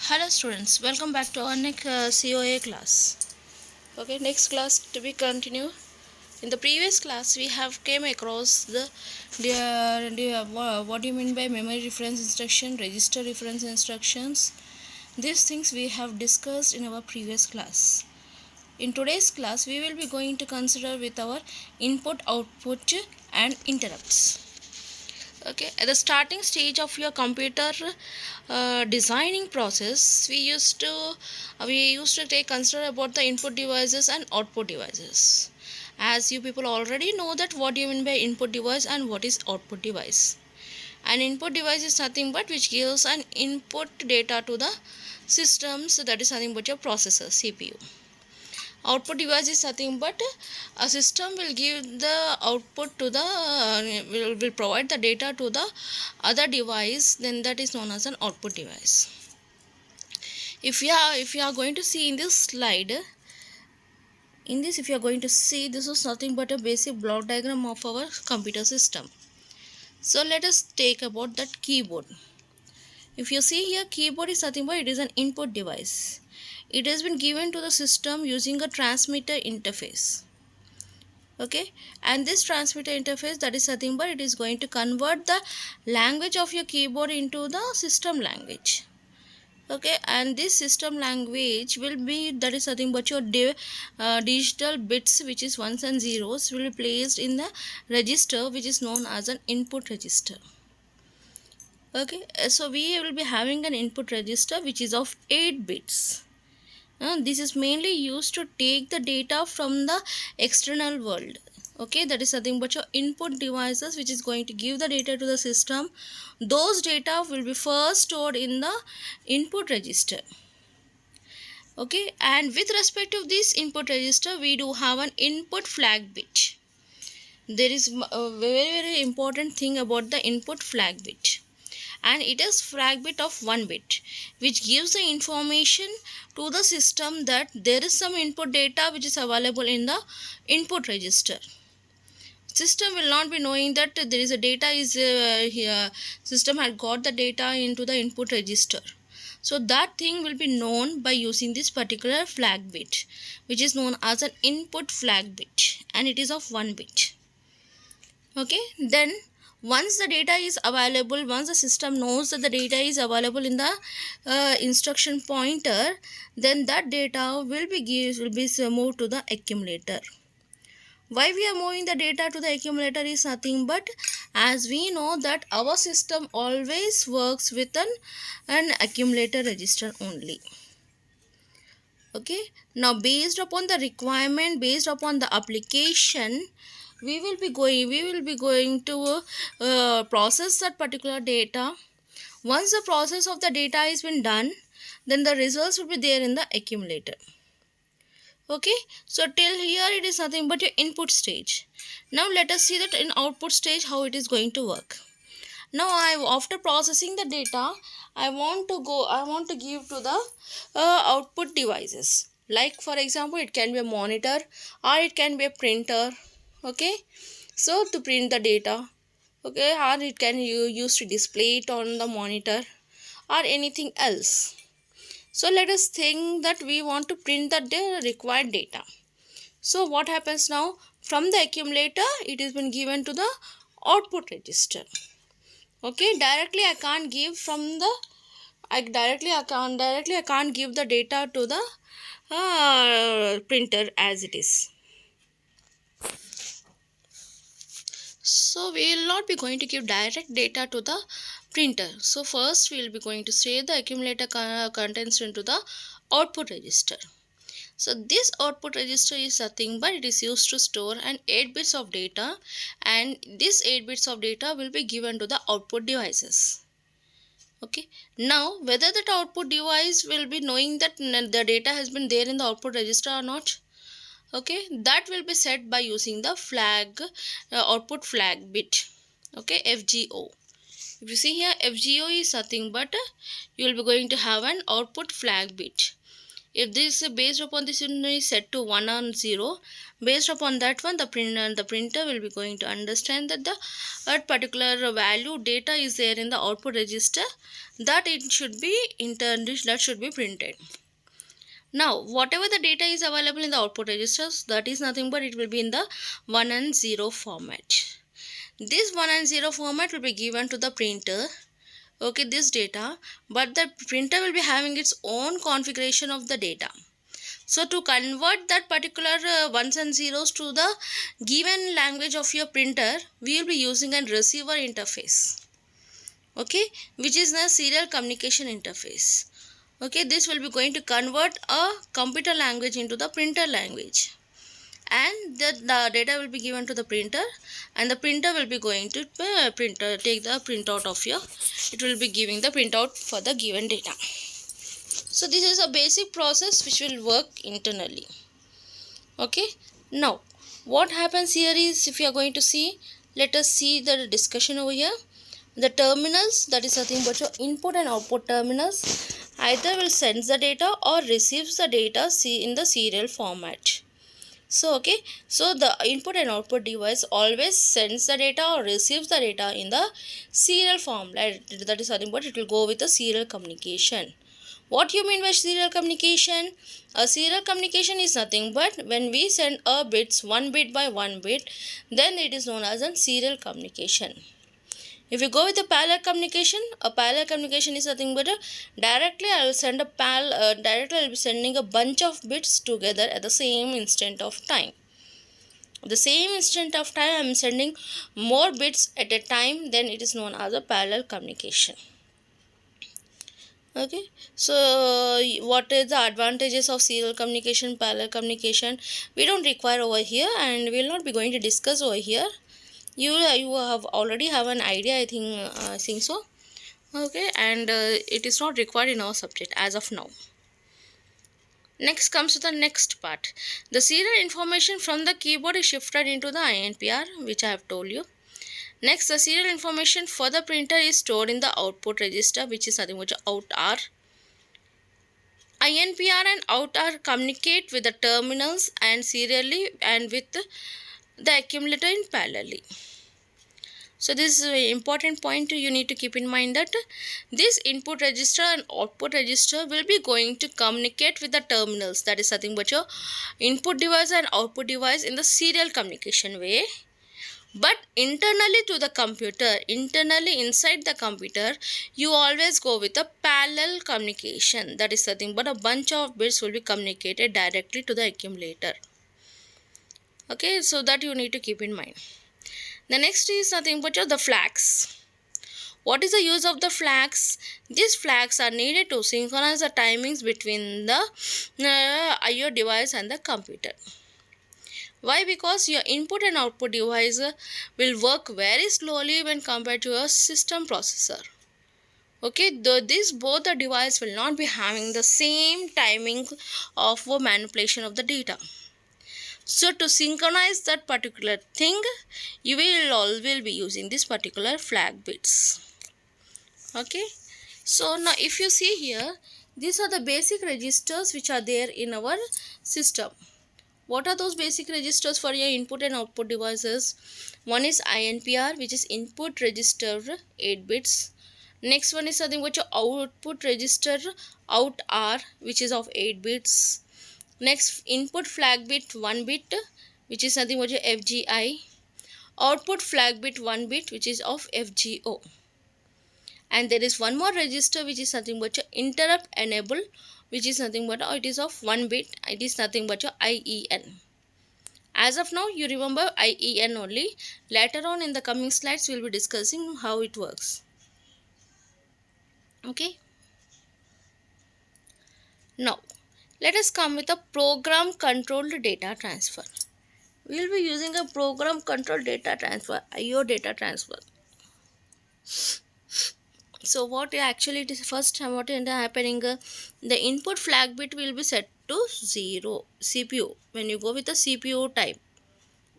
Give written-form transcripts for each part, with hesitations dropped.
Hello students, welcome back to our next COA class. Okay, next class to be continue. In the previous class, we have came across what do you mean by memory reference instruction, register reference instructions. These things we have discussed in our previous class. In today's class, we will be going to consider with our input, output, and interrupts. Okay, at the starting stage of your computer designing process, we used to take consider about the input devices and output devices. As you people already know that what do you mean by input device and what is output device. An input device is nothing but which gives an input data to the system, so that is nothing but your processor, CPU. Output device is nothing but a system will give the output to the will provide the data to the other device, then that is known as an output device. If you are going to see in this slide, if you are going to see, this is nothing but a basic block diagram of our computer system. So let us take about that keyboard. If you see here, keyboard is nothing but it is an input device. It has been given to the system using a transmitter interface. Okay, and this transmitter interface, that is nothing but it is going to convert the language of your keyboard into the system language. Okay, and this system language will be, that is nothing but your digital bits, which is ones and zeros, will be placed in the register which is known as an input register. Okay, so we will be having an input register which is of 8 bits. This is mainly used to take the data from the external world. Okay, that is nothing but your input devices which is going to give the data to the system. Those data will be first stored in the input register. Okay, and with respect to this input register, we do have an input flag bit. There is a very important thing about the input flag bit, and it is flag bit of 1 bit, which gives the information to the system that there is some input data which is available in the input register. System will not be knowing that there is a data is here. System had got the data into the input register, so that thing will be known by using this particular flag bit, which is known as an input flag bit, and it is of 1 bit. Okay, then once the data is available, once the system knows that the data is available in the instruction pointer, then that data will be moved to the accumulator. Why we are moving the data to the accumulator is nothing but, as we know that our system always works with an accumulator register only. Okay, now based upon the requirement, based upon the application, we will be going to process that particular data. Once the process of the data has been done, then the results will be there in the accumulator. Okay, so till here it is nothing but your input stage. Now let us see that in output stage how it is going to work. Now after processing the data, I want to give to the output devices. Like for example, it can be a monitor or it can be a printer. Okay, so to print the data. Okay, or it can you use to display it on the monitor or anything else. So let us think that we want to print the required data. So what happens now? From the accumulator, it has been given to the output register. Okay, directly I can't give from the I can't give the data to the printer as it is. So we will not be going to give direct data to the printer. So first we will be going to save the accumulator contents into the output register. So this output register is nothing but it is used to store an 8 bits of data, and this 8 bits of data will be given to the output devices. Okay, now whether that output device will be knowing that the data has been there in the output register or not, okay, that will be set by using the flag output flag bit. Okay, FGO. If you see here, FGO is nothing but you will be going to have an output flag bit. If this based upon this is set to 1 and 0, based upon that one the printer will be going to understand that the particular value data is there in the output register, that it should be that should be printed. Now whatever the data is available in the output registers, that is nothing but it will be in the 1 and 0 format. This 1 and 0 format will be given to the printer, okay, this data, but the printer will be having its own configuration of the data. So to convert that particular ones and zeros to the given language of your printer, we will be using a receiver interface, okay, which is the serial communication interface. Okay, this will be going to convert a computer language into the printer language, and the data will be given to the printer, and the printer will be going to take the printout of your, it will be giving the printout for the given data. So this is a basic process which will work internally. Okay, now what happens here is, if you are going to see, let us see the discussion over here. The terminals, that is nothing but your input and output terminals, either will send the data or receives the data in the serial format. So okay, so the input and output device always sends the data or receives the data in the serial form. That is nothing but it will go with the serial communication. What you mean by serial communication? A serial communication is nothing but when we send a bits 1 bit by 1 bit, then it is known as a serial communication. If you go with a parallel communication, a parallel communication is nothing but directly I will send directly I will be sending a bunch of bits together at the same instant of time. The same instant of time I am sending more bits at a time, then it is known as a parallel communication. Okay, so what is the advantages of serial communication, parallel communication? We don't require over here, and we will not be going to discuss over here. You have already have an idea, I think so. Okay, and it is not required in our subject as of now. Next comes to the next part. The serial information from the keyboard is shifted into the INPR, which I have told you. Next, the serial information for the printer is stored in the output register, which is nothing but out R. INPR and out R communicate with the terminals and serially and with the accumulator in parallelly. So this is an important point you need to keep in mind, that this input register and output register will be going to communicate with the terminals, that is nothing but your input device and output device in the serial communication way. But internally to the computer, internally inside the computer, you always go with a parallel communication, that is nothing but a bunch of bits will be communicated directly to the accumulator. Okay, so that you need to keep in mind. The next is nothing but the flags. What is the use of the flags? These flags are needed to synchronize the timings between the IO device and the computer. Why? Because your input and output device will work very slowly when compared to a system processor. Okay, both the device will not be having the same timing of manipulation of the data. So to synchronize that particular thing, you will be using this particular flag bits. Okay, so now if you see here, these are the basic registers which are there in our system. What are those basic registers for your input and output devices? One is INPR, which is input register 8 bits. Next one is something which output register out R, which is of 8 bits. Next, input flag bit 1 bit, which is nothing but FGI. Output flag bit 1 bit, which is of FGO. And there is one more register which is nothing but interrupt enable, which is nothing but it is of 1 bit. It is nothing but IEN. As of now, you remember IEN only. Later on in the coming slides, we will be discussing how it works. Okay. Now, let us come with a program controlled data transfer. We will be using a program controlled data transfer, IO data transfer. So what actually it is, first what is happening, the input flag bit will be set to 0 CPU. When you go with the CPU type,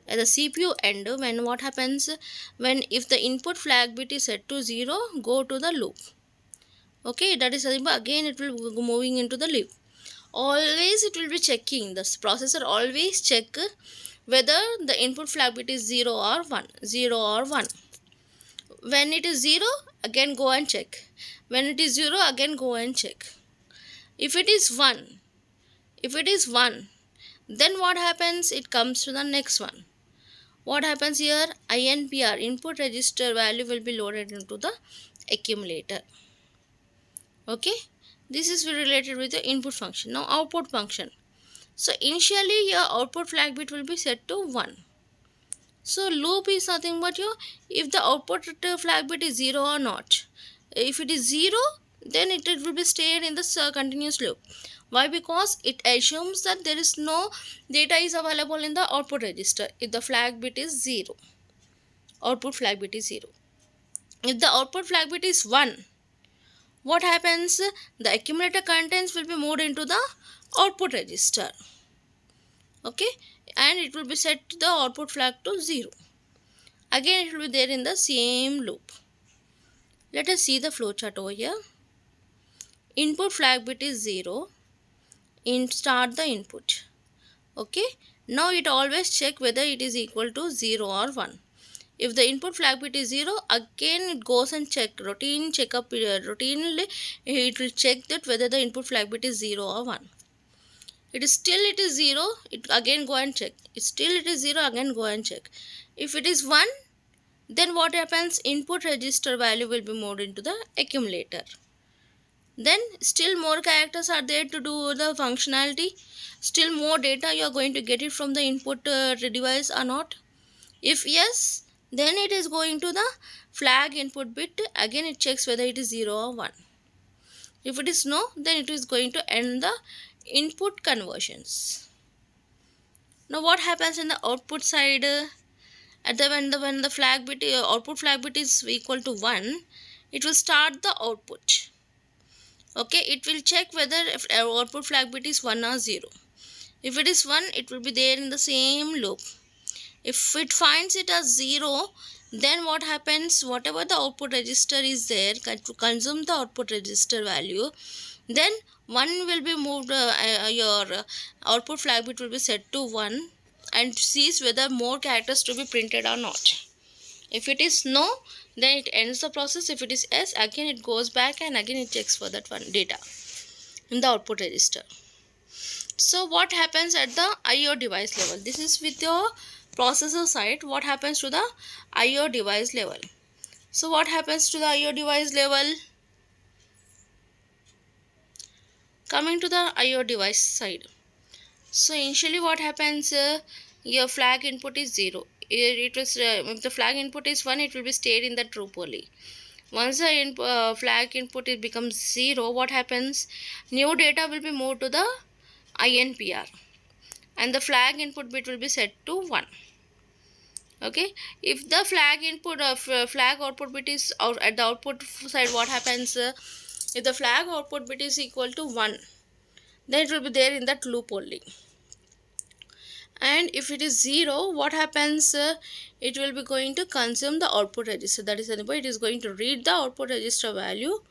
at the CPU end, when what happens, when if the input flag bit is set to 0, go to the loop. Okay, that is again it will go moving into the loop. always it will be checking, the processor always check whether the input flag bit is 0 or 1, 0 or 1. When it is 0, again go and check. When it is 0, again go and check. If it is 1, then what happens? It comes to the next one. What happens here? INPR, input register value, will be loaded into the accumulator. Okay, this is related with the input function. Now output function. So initially your output flag bit will be set to 1. So loop is nothing but if the output flag bit is 0 or not. If it is 0, then it will be stayed in the continuous loop. Why? Because it assumes that there is no data is available in the output register if the flag bit is 0. Output flag bit is 0. If the output flag bit is 1, what happens? The accumulator contents will be moved into the output register. Okay, and it will be set to the output flag to 0. Again it will be there in the same loop. Let us see the flowchart over here. Input flag bit is 0. Start the input. Okay, now it always check whether it is equal to 0 or 1. If the input flag bit is 0, again it goes and check, routine checkup period. Routinely it will check that whether the input flag bit is 0 or 1. It is 0, it again go and check. It is 0, again go and check. If it is 1, then what happens? Input register value will be moved into the accumulator. Then still more characters are there to do the functionality. Still more data you are going to get it from the input device or not. If yes, then it is going to the flag input bit. Again it checks whether it is 0 or 1. If it is no, then it is going to end the input conversions. Now what happens in the output side? When the flag bit output flag bit is equal to 1, it will start the output. Okay, it will check whether output flag bit is 1 or 0. If it is 1, it will be there in the same loop. If it finds it as 0, then what happens? Whatever the output register is there to consume the output register value, then 1 will be moved, your output flag bit will be set to 1 and sees whether more characters to be printed or not. If it is no, then it ends the process. If it is yes, again it goes back and again it checks for that one data in the output register. So what happens at the IO device level? This is with your processor side. What happens to the IO device level? So what happens to the IO device level? Coming to the IO device side. So initially what happens? Your flag input is 0. If the flag input is 1, it will be stayed in the loop only. Once the flag input becomes 0, what happens? New data will be moved to the INPR and the flag input bit will be set to 1. Okay, if the flag input flag output bit is out at the output side, what happens? If the flag output bit is equal to 1, then it will be there in that loop only. And if it is 0, what happens? It will be going to consume the output register. That is, it is going to read the output register value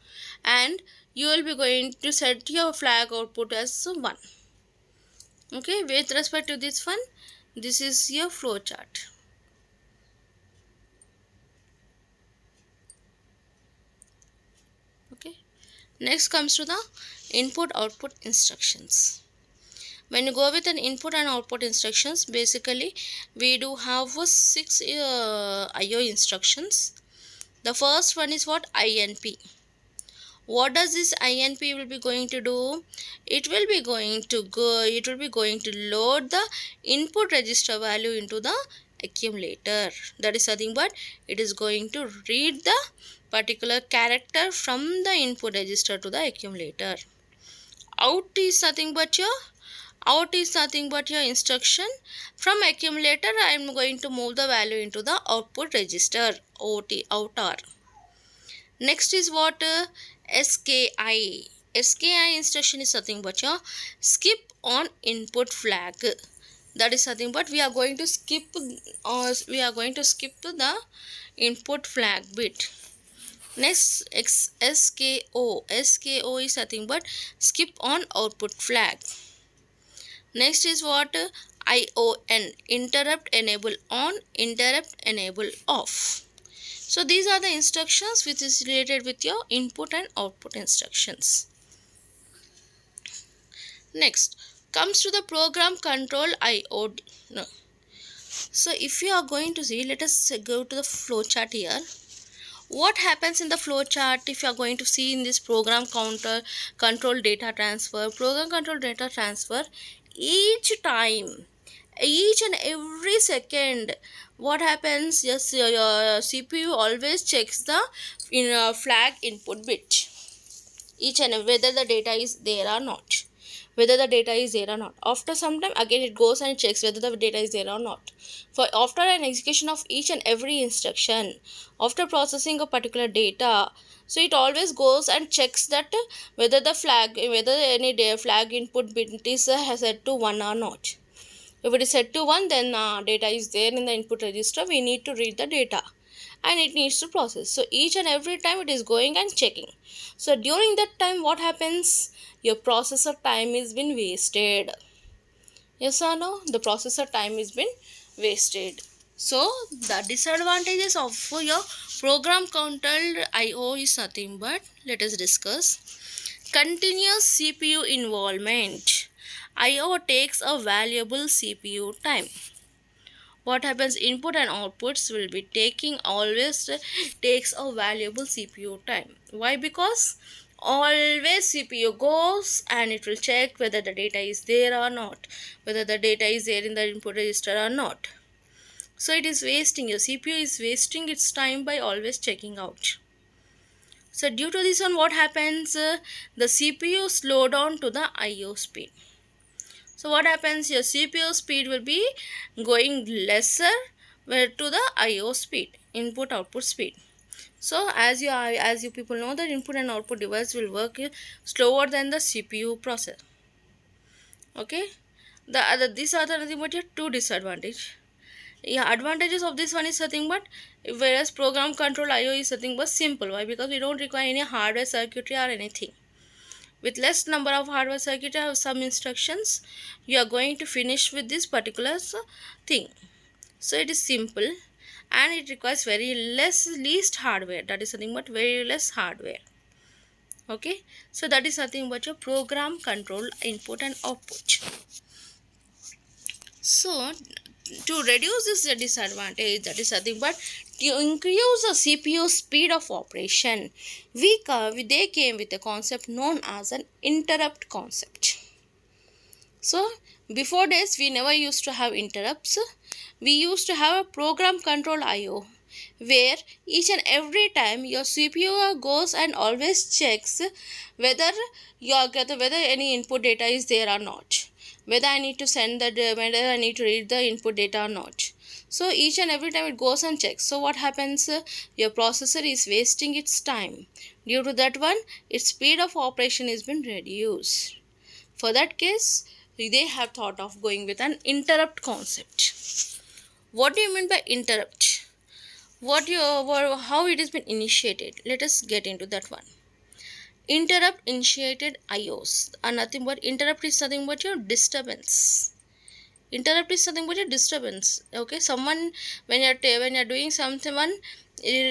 and you will be going to set your flag output as 1. Okay, with respect to this one, this is your flow chart. Okay, next comes to the input output instructions. When you go with an input and output instructions, basically we do have 6 IO instructions. The first one is what? INP. What does this INP will be going to do? It will be going to load the input register value into the accumulator. That is nothing but it is going to read the particular character from the input register to the accumulator. Out is nothing but your instruction. From accumulator, I am going to move the value into the output register, outer. Next is what? SKI. SKI instruction is nothing but your skip on input flag. That is nothing but we are going to skip the input flag bit. Next, SKO is nothing but skip on output flag. Next is what? ION, interrupt enable on, interrupt enable off. So these are the instructions which is related with your input and output instructions. Next comes to the program control IO. No. So if you are going to see, let us go to the flow chart here. What happens in the flow chart if you are going to see in this program control data transfer, each time, each and every second, what happens? Yes, your CPU always checks the flag input bit, each and whether the data is there or not, after some time again it goes and checks whether the data is there or not. For after an execution of each and every instruction, after processing a particular data, so it always goes and checks that whether any flag input bit is set to 1 or not. If it is set to 1, then data is there in the input register. We need to read the data and it needs to process. So each and every time it is going and checking. So during that time, what happens? Your processor time is been wasted. Yes or no? The processor time is been wasted. So the disadvantages of your program controlled IO is nothing but, let us discuss. Continuous CPU involvement. IO takes a valuable CPU time. What happens? Input and outputs will be taking, always takes a valuable CPU time. Why? Because always CPU goes and it will check whether the data is there or not, whether the data is there in the input register or not. So it is wasting, your CPU is wasting its time by always checking out. So due to this one, what happens? The CPU slow down to the IO speed. So what happens? Your CPU speed will be going lesser to the IO speed, input output speed. So as you people know that input and output device will work slower than the CPU process. Okay, these are the nothing but your two disadvantage. Yeah, advantages of this one is nothing but, whereas program control IO is nothing but simple. Why? Because we don't require any hardware circuitry or anything. With less number of hardware circuit have some instructions, you are going to finish with this particular thing. So it is simple and it requires least hardware, that is nothing but very less hardware. Okay, so that is nothing but your program control input and output. So to reduce this disadvantage, that is nothing but to increase the CPU speed of operation, they came with a concept known as an interrupt concept. So before this, we never used to have interrupts. We used to have a program control IO, where each and every time your CPU goes and always checks whether whether any input data is there or not, whether I need to whether I need to read the input data or not. So each and every time it goes and checks. So what happens? Your processor is wasting its time. Due to that one, its speed of operation has been reduced. For that case, they have thought of going with an interrupt concept. What do you mean by interrupt? How it has been initiated? Let us get into that one. Interrupt initiated IOs are nothing but, interrupt is nothing but your disturbance. Interrupt is something but a disturbance. Okay, someone, when you're doing something,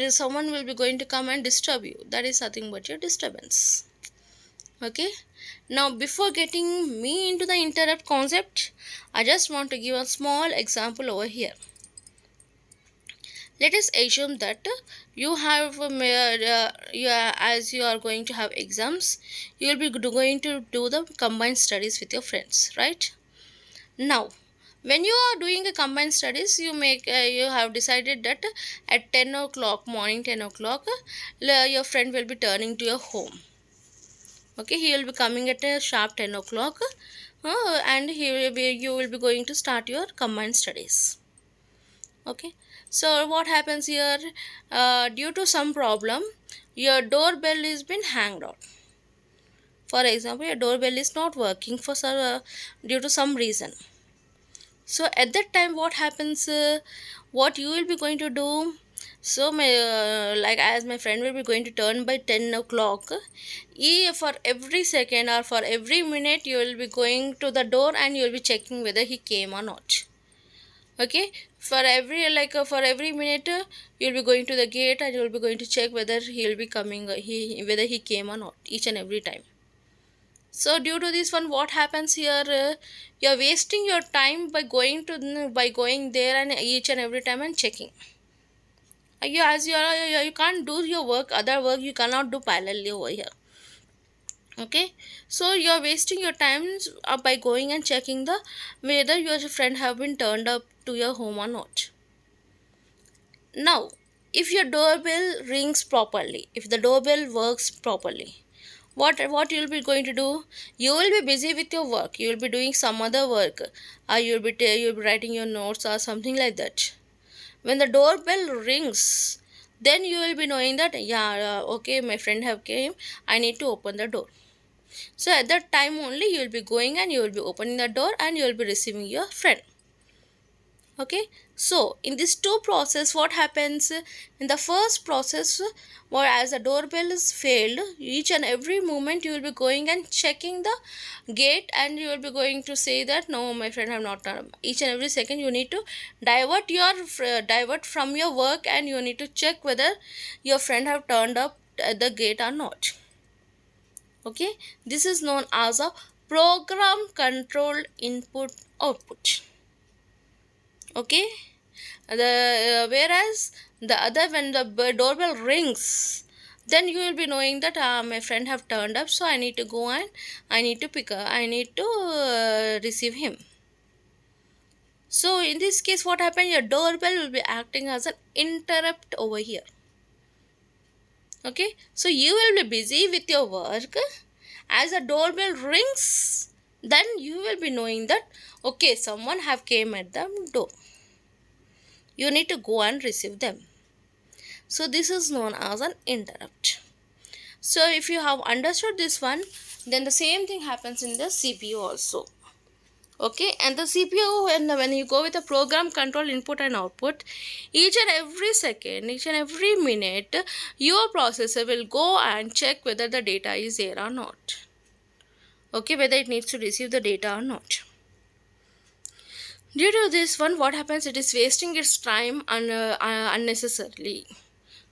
someone will be going to come and disturb you. That is nothing but your disturbance. Okay, now before getting me into the interrupt concept, I just want to give a small example over here. Let us assume that you have as you are going to have exams, you will be going to do the combined studies with your friends, right? Now when you are doing a combined studies, you have decided that at 10 o'clock morning, 10 o'clock, your friend will be turning to your home. Okay, he will be coming at a sharp 10 o'clock, and you will be going to start your combined studies. Okay, so what happens here? Due to some problem, your doorbell is been hanged out. For example, your doorbell is not working due to some reason. So at that time what happens, what you will be going to do? So my like as my friend will be going to turn by 10 o'clock, for every second or for every minute you will be going to the door and you will be checking whether he came or not. Okay, for every for every minute, you'll be going to the gate and you'll be going to check whether he'll be coming, whether he came or not, each and every time. So due to this one, what happens here, you're wasting your time by going there and each and every time and checking. You can't do your work, other work you cannot do parallelly over here. Okay, so you're wasting your time by going and checking the whether your friend have been turned up to your home or not. Now, if your doorbell rings properly, if the doorbell works properly, what you'll be going to do? You will be busy with your work. You will be doing some other work, or you'll be writing your notes or something like that. When the doorbell rings, then you will be knowing that okay, my friend have came. I need to open the door. So at that time only you will be going and you will be opening the door and you will be receiving your friend. Okay, so in this two process, what happens in the first process, where as the doorbell is failed, each and every moment you will be going and checking the gate and you will be going to say that no, my friend have not turned up. Each and every second you need to divert from your work and you need to check whether your friend have turned up at the gate or not. Okay, this is known as a program controlled input output. Okay, whereas the other, when the doorbell rings, then you will be knowing that my friend have turned up, so I need to go and I need to receive him. So in this case, what happened, your doorbell will be acting as an interrupt over here. Okay, so you will be busy with your work. As the doorbell rings, then you will be knowing that okay, someone have came at the door, you need to go and receive them. So this is known as an interrupt. So if you have understood this one, then the same thing happens in the CPU also. Okay, and the CPU, when you go with a program control input and output, each and every second, each and every minute, your processor will go and check whether the data is there or not. Okay, whether it needs to receive the data or not. Due to this one, what happens, it is wasting its time unnecessarily.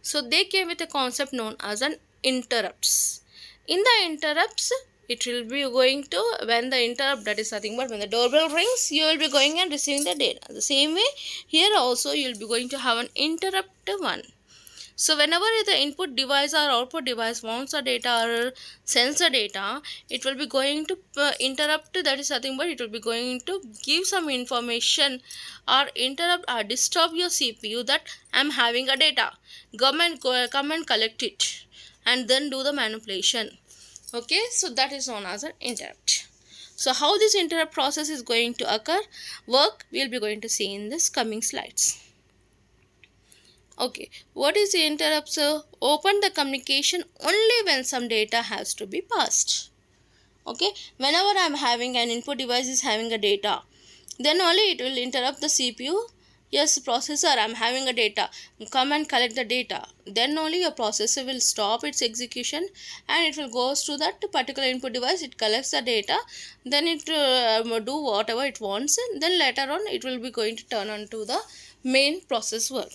So they came with a concept known as an interrupts. In the interrupts, it will be going to, when the interrupt, that is nothing but when the doorbell rings, you will be going and receiving the data. The same way here also you will be going to have an interrupt one. So whenever the input device or output device wants a data or sends a data, it will be going to interrupt, that is nothing but it will be going to give some information or interrupt or disturb your CPU that I am having a data. Come and collect it and then do the manipulation. Okay, so that is known as an interrupt. So how this interrupt process is going to occur, we will be going to see in this coming slides. Okay, what is the interrupt, sir? Open the communication only when some data has to be passed. Okay, whenever I am having an input device is having a data, then only it will interrupt the CPU. Yes, processor, I am having a data. Come and collect the data. Then only your processor will stop its execution and it will goes to that particular input device. It collects the data. Then it do whatever it wants. And then later on, it will be going to turn on to the main process work.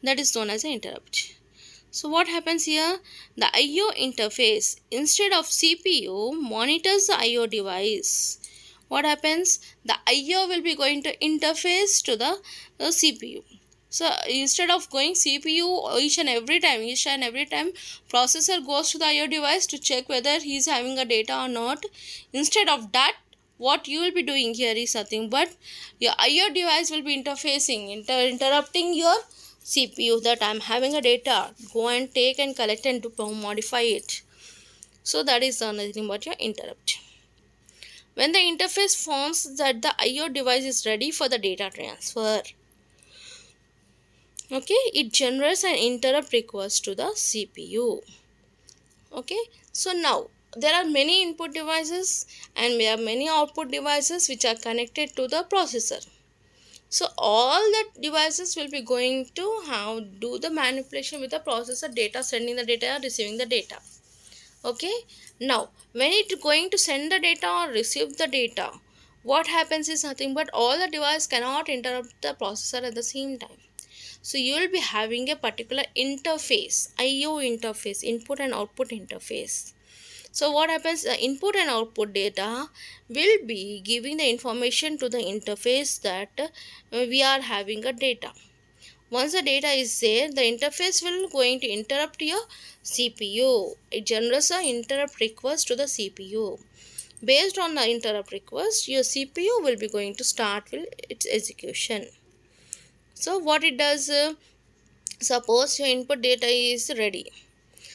That is known as an interrupt. So what happens here? The I/O interface, instead of CPU, monitors the I/O device. What happens? The I/O will be going to interface to the CPU. So instead of going CPU each and every time, processor goes to the I/O device to check whether he is having a data or not. Instead of that, what you will be doing here is nothing but your I/O device will be interfacing, interrupting your CPU that I am having a data. Go and take and collect and to modify it. So that is nothing but your interrupt. When the interface forms that the I/O device is ready for the data transfer, okay, it generates an interrupt request to the CPU. Okay, so now there are many input devices and there are many output devices which are connected to the processor. So all the devices will be going to do the manipulation with the processor data, sending the data, receiving the data. Okay, now when it going to send the data or receive the data, what happens is nothing but all the device cannot interrupt the processor at the same time. So you will be having a particular interface, IO interface, input and output interface. So what happens, the input and output data will be giving the information to the interface that we are having a data. Once the data is there, the interface will going to interrupt your CPU. It generates an interrupt request to the CPU. Based on the interrupt request, your CPU will be going to start with its execution. So what it does, suppose your input data is ready.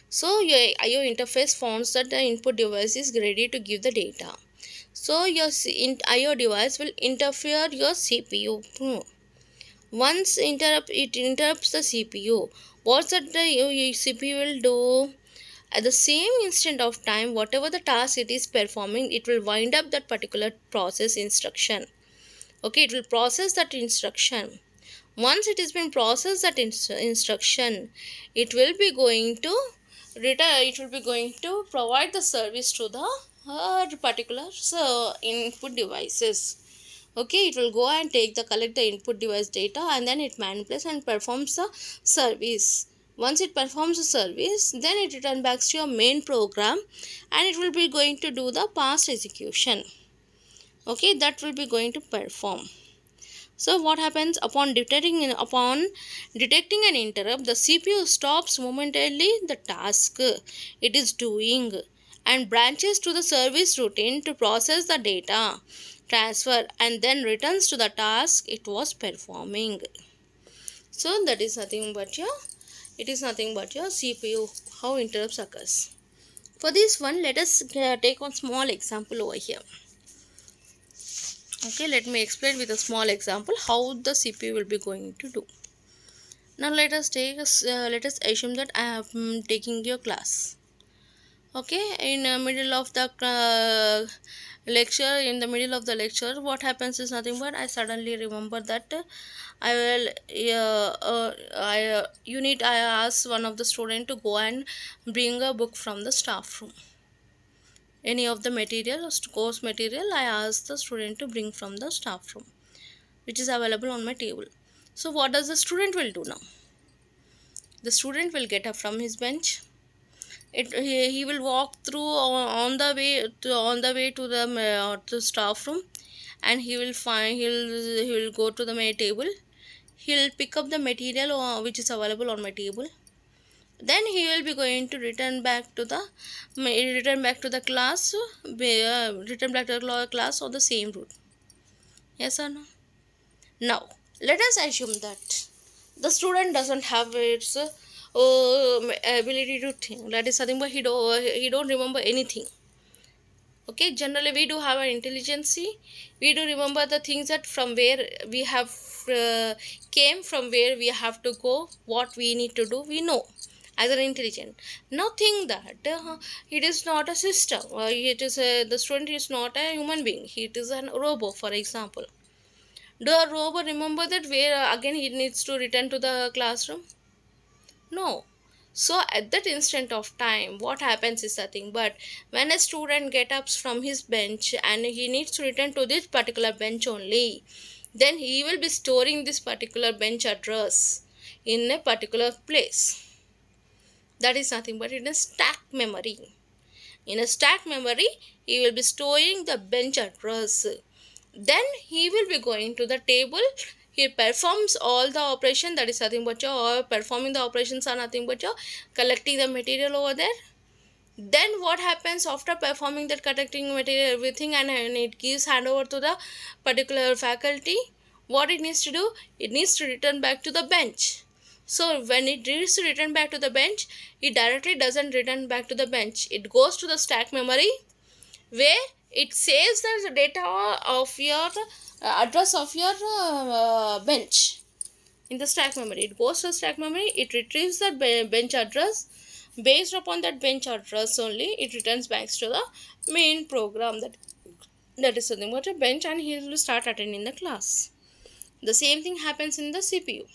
So your IO interface finds that the input device is ready to give the data. So your IO device will interfere your CPU. Once it interrupts the CPU, what's that the CPU will do? At the same instant of time, whatever the task it is performing, it will wind up that particular process instruction. Okay, it will process that instruction. Once it has been processed that instruction, it will be going to it will be going to provide the service to the particular input devices. Okay, it will go and collect the input device data, and then it manipulates and performs the service. Once it performs the service, then it returns back to your main program, and it will be going to do the past execution. Okay, that will be going to perform. So what happens, upon detecting an interrupt, the CPU stops momentarily the task it is doing and branches to the service routine to process the data transfer, and then returns to the task it was performing. So that is nothing but your CPU, how interrupts occurs. For this one, let us take one small example over here. Okay, let me explain with a small example how the CPU will be going to do. Now let us assume that I am taking your class. Okay, in the middle of the lecture, what happens is nothing but I suddenly remember that I will I ask one of the student to go and bring a book from the staff room. Any of the material, course material, I ask the student to bring from the staff room, which is available on my table. So what does the student will do now? The student will get up from his bench. He will walk through on the way to the staff room, and he will go to the table. He'll pick up the material which is available on my table. Then he will be going to return back to the class, class on the same route. Yes or no? Now let us assume that the student doesn't have its ability to think. That is something, but he don't remember anything. Okay, generally we do have an intelligence. We do remember the things that from where we have came, from where we have to go, what we need to do, we know as an intelligent. Now think that it is not a system. The student is not a human being. It is a robot, for example. Do a robot remember that where again he needs to return to the classroom? No. So at that instant of time, what happens is nothing but when a student gets up from his bench and he needs to return to this particular bench only, then he will be storing this particular bench address in a particular place. That is nothing but in a stack memory. In a stack memory, he will be storing the bench address. Then he will be going to the table. He performs all the operation, that is nothing but your performing the operations are nothing but your collecting the material over there. Then what happens after performing that collecting material everything, and it gives handover to the particular faculty? What it needs to do? It needs to return back to the bench. So when it needs to return back to the bench, it directly doesn't return back to the bench. It goes to the stack memory, where it saves the data of your address of your bench in the stack memory. It goes to stack memory, it retrieves the bench address. Based upon that bench address only, it returns back to the main program, that is something about a bench, and he will start attending the class. The same thing happens in the CPU.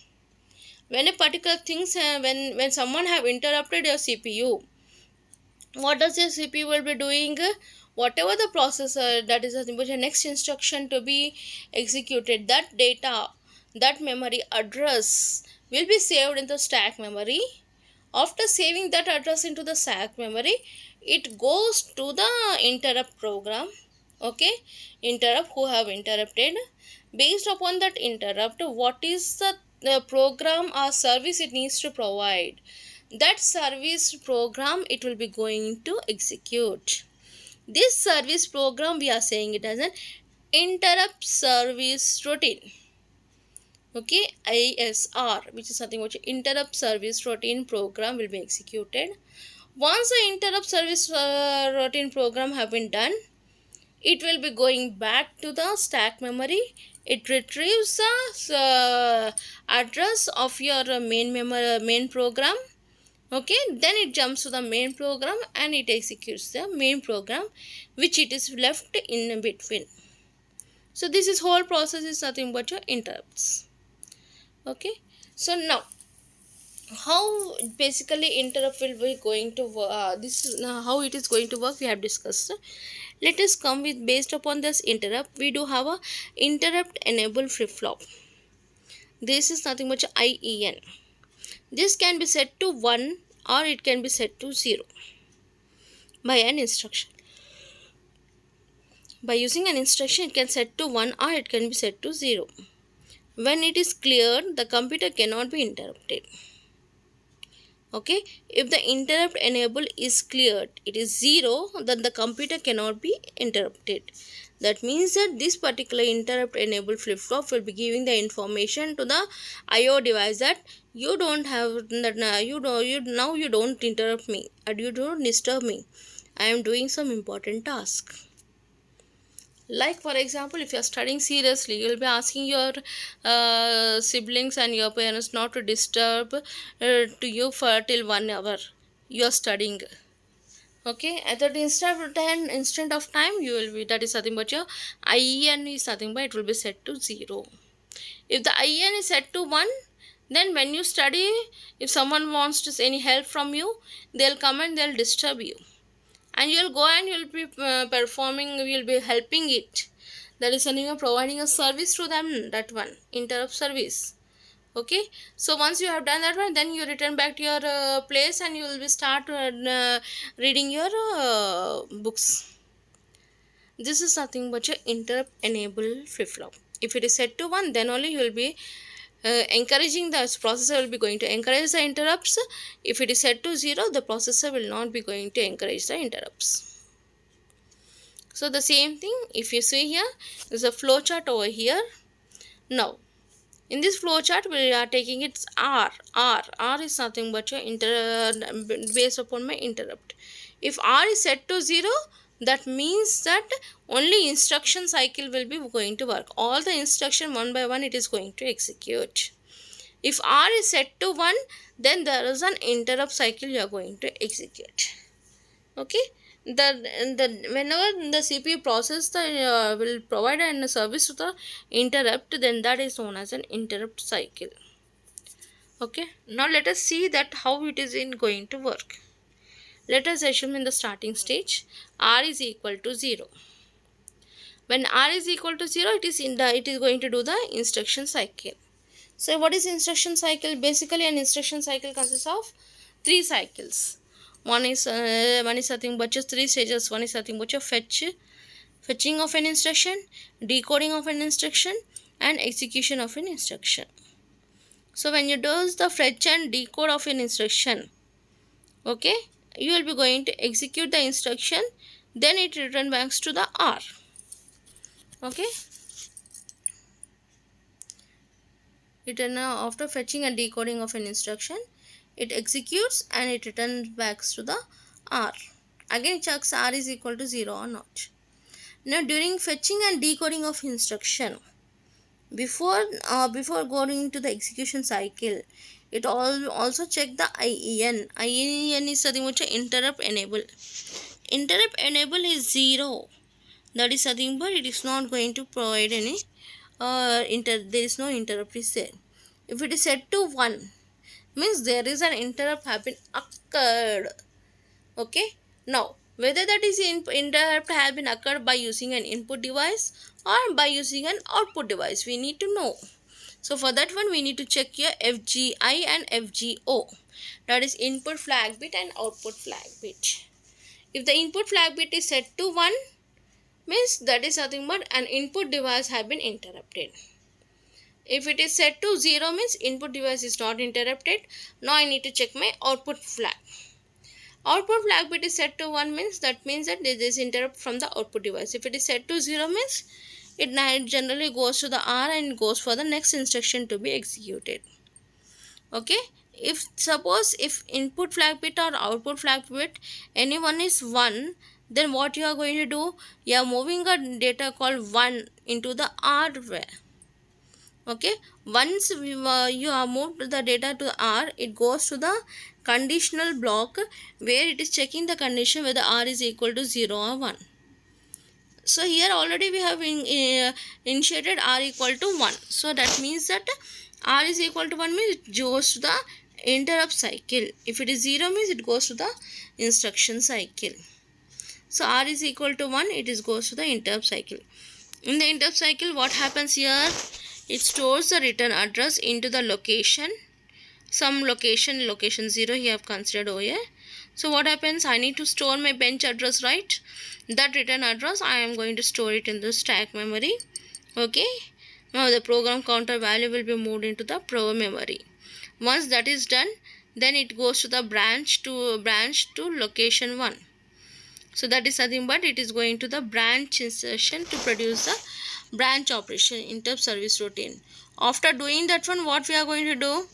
When a particular things when someone have interrupted your CPU, what does your CPU will be doing? Whatever the processor, that is the next instruction to be executed, that data, that memory address will be saved into stack memory. After saving that address into the stack memory, it goes to the interrupt program. Okay, interrupt who have interrupted. Based upon that interrupt, what is the program or service it needs to provide, that service program it will be going to execute. This service program, we are saying it as an interrupt service routine. Okay, ISR, which is something which interrupt service routine program will be executed. Once the interrupt service routine program have been done, it will be going back to the stack memory. It retrieves the address of your main program. Okay, then it jumps to the main program and it executes the main program which it is left in between. So this is whole process is nothing but your interrupts. Okay, so now how basically interrupt will be going to this how it is going to work we have discussed. Let us come with, based upon this interrupt, we do have a interrupt enable flip flop. This is nothing but IEN. This can be set to 1 or it can be set to 0 by an instruction. By using an instruction, it can set to 1 or it can be set to 0. When it is cleared, the computer cannot be interrupted. Okay, if the interrupt enable is cleared, it is 0, then the computer cannot be interrupted. That means that this particular interrupt enable flip flop will be giving the information to the IO device that you don't have that you don't interrupt me and you don't disturb me. I am doing some important task. Like for example, if you are studying seriously, you will be asking your siblings and your parents not to disturb to you for till 1 hour you are studying. Okay, at that instant of time, you will be, that is nothing but your IEN is nothing but it will be set to 0. If the IEN is set to 1, then when you study, if someone wants to any help from you, they'll come and they'll disturb you, and you'll go and you'll be performing, you'll be helping it, that is something you're providing a service to them, that one interrupt service. Okay, so once you have done that one, then you return back to your place and you will be start reading your books. This is nothing but your interrupt enable flip flop. If it is set to 1, then only you will be encouraging, the processor will be going to encourage the interrupts. If it is set to 0, the processor will not be going to encourage the interrupts. So the same thing, if you see here, there is a flow chart over here. Now in this flow chart, we are taking its R is nothing but your based upon my interrupt. If R is set to 0, that means that only instruction cycle will be going to work. All the instruction one by one it is going to execute. If R is set to 1, then there is an interrupt cycle you are going to execute. Okay, the whenever the CPU process the will provide a service to the interrupt, then that is known as an interrupt cycle. Okay, now let us see that how it is in going to work. Let us assume in the starting stage R is equal to 0. When R is equal to 0, it is going to do the instruction cycle. So what is instruction cycle? Basically an instruction cycle consists of 3 cycles. One is nothing but just 3 stages. One is nothing but your fetching of an instruction, decoding of an instruction, and execution of an instruction. So when you do the fetch and decode of an instruction, okay, you will be going to execute the instruction, then it return back to the R. Okay, after fetching and decoding of an instruction, it executes and it returns back to the R. Again checks R is equal to 0 or not. Now during fetching and decoding of instruction, before going to the execution cycle, It also check the IEN. IEN is nothing but interrupt enable. Interrupt enable is 0. That is nothing but it is not going to provide any there is no interrupt is there. If it is set to 1, means there is an interrupt happen occurred. Okay, now whether that is interrupt has been occurred by using an input device or by using an output device, we need to know. So for that one we need to check your FGI and FGO, that is input flag bit and output flag bit. If the input flag bit is set to 1, means that is nothing but an input device have been interrupted. If it is set to 0, means input device is not interrupted. Now I need to check my output flag. Output flag bit is set to 1, means that there is interrupt from the output device. If it is set to 0, means it generally goes to the R and goes for the next instruction to be executed. Okay, if suppose if input flag bit or output flag bit any one is 1, then what you are going to do, you are moving a data called 1 into the R where. Okay, once you have moved the data to R, it goes to the conditional block where it is checking the condition whether R is equal to 0 or 1. So here already we have initiated R equal to 1. So that means that R is equal to 1 means it goes to the interrupt cycle. If it is 0 means it goes to the instruction cycle. So R is equal to 1, it is goes to the interrupt cycle. In the interrupt cycle, what happens here? It stores the return address into the location. Some location 0 you have considered over here. So what happens? I need to store my bench address, right? That return address I am going to store it in the stack memory. Okay. Now the program counter value will be moved into the pro memory. Once that is done, then it goes to the branch to location 1. So that is nothing but it is going to the branch insertion to produce the branch operation interrupt service routine. After doing that one, what we are going to do?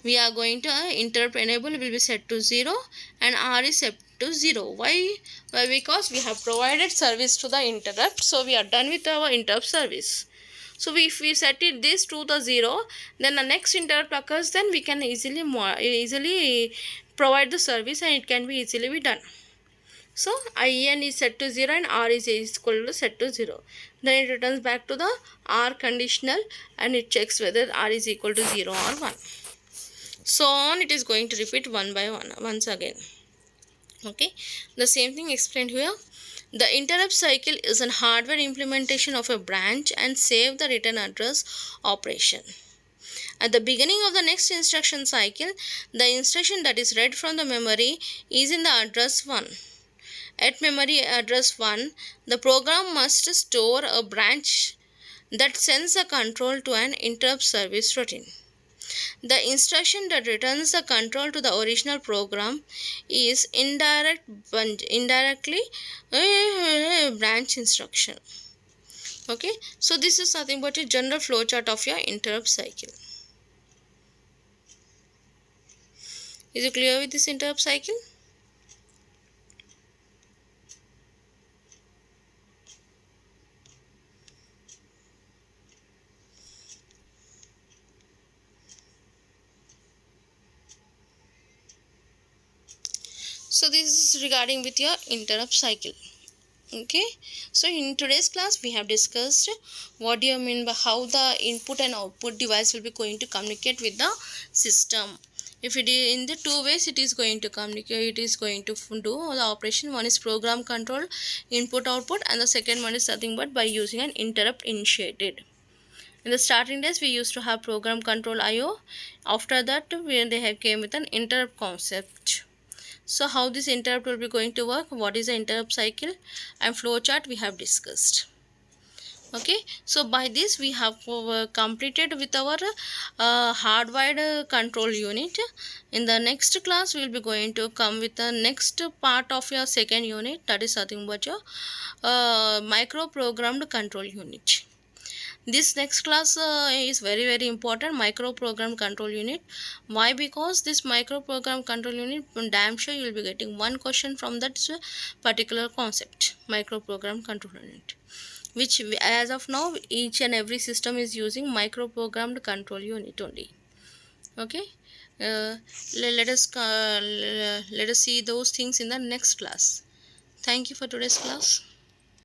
We are going to interrupt enable will be set to 0 and R is set to 0. Why? Well, because we have provided service to the interrupt. So we are done with our interrupt service. So if we set this to the 0, then the next interrupt occurs, then we can easily provide the service and it can be easily be done. So IEN is set to 0 and R is equal to set to 0. Then it returns back to the R conditional and it checks whether R is equal to 0 or 1. So on it is going to repeat one by one once again. Okay, the same thing explained here. The interrupt cycle is a hardware implementation of a branch and save the return address operation. At the beginning of the next instruction cycle, the instruction that is read from the memory is in the address 1. At memory address 1, the program must store a branch that sends the control to an interrupt service routine. The instruction that returns the control to the original program is indirectly a branch instruction. Okay, so this is nothing but a general flowchart of your interrupt cycle. Is it clear with this interrupt cycle? So this is regarding with your interrupt cycle. Okay, so in today's class we have discussed what do you mean by how the input and output device will be going to communicate with the system. If it is in the two ways it is going to communicate, it is going to do the operation. One is program control input output and the second one is nothing but by using an interrupt initiated. In the starting days we used to have program control IO. After that they have came with an interrupt concept. So how this interrupt will be going to work, what is the interrupt cycle and flowchart we have discussed. Okay, so by this we have completed with our hardwired control unit. In the next class we will be going to come with the next part of your second unit, that is nothing but your micro programmed control unit. This next class is very important, micro program control unit. Why? Because this micro program control unit, damn sure you will be getting one question from that particular concept, micro program control unit, which as of now each and every system is using micro programmed control unit only. Okay, uh, let us see those things in the next class. Thank you for today's class.